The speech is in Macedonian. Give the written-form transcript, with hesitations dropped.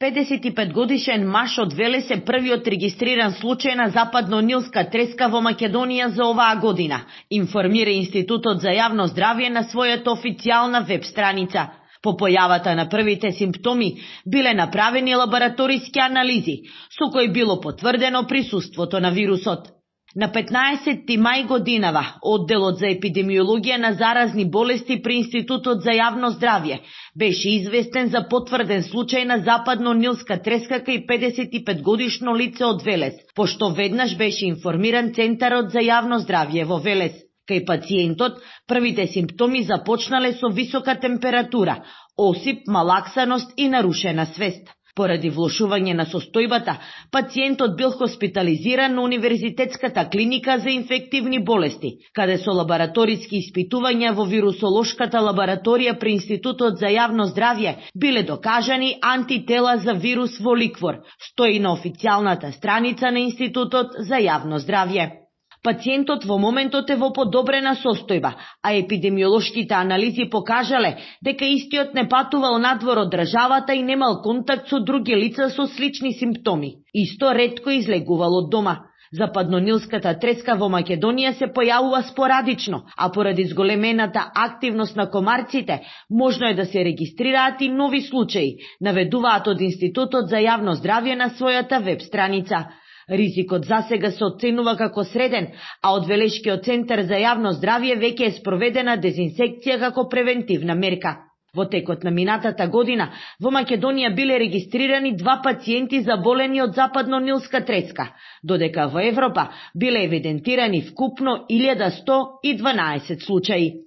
55 маж од Велес е првиот регистриран случај на западно-нилска треска во Македонија за оваа година, информира Институтот за јавно здравје на својата официјална веб страница. По појавата на првите симптоми биле направени лабораториски анализи, со кои било потврдено присуството на вирусот. На 15 мај годинава, одделот за епидемиологија на заразни болести при Институтот за јавно здравје беше известен за потврден случај на западно-нилска треска кај 55-годишно лице од Велес, пошто веднаш беше информиран Центарот за јавно здравје во Велес. Кај пациентот, првите симптоми започнале со висока температура, осип, малаксаност и нарушена свест. Поради влошување на состојбата, пациентот бил хоспитализиран на Универзитетската клиника за инфективни болести, каде со лабораториски испитувања во вирусолошката лабораторија при Институтот за јавно здравје биле докажани антитела за вирус во ликвор, стои на официјалната страница на Институтот за јавно здравје. Пациентот во моментот е во подобрена состојба, а епидемиолошките анализи покажале дека истиот не патувал надвор од државата и немал контакт со други лица со слични симптоми. Исто ретко излегувал од дома. Западно-нилската треска во Македонија се појавува спорадично, а поради зголемената активност на комарците, можно е да се регистрираат и нови случаи, наведуваат од Институтот за јавно здравје на својата веб страница. Ризикот засега се оценува како среден, а од Велешкиот центар за јавно здравје веќе е спроведена дезинсекција како превентивна мерка. Во текот на минатата година во Македонија биле регистрирани 2 пациенти заболени од западно-нилска треска, додека во Европа биле евидентирани вкупно 1112 случаи.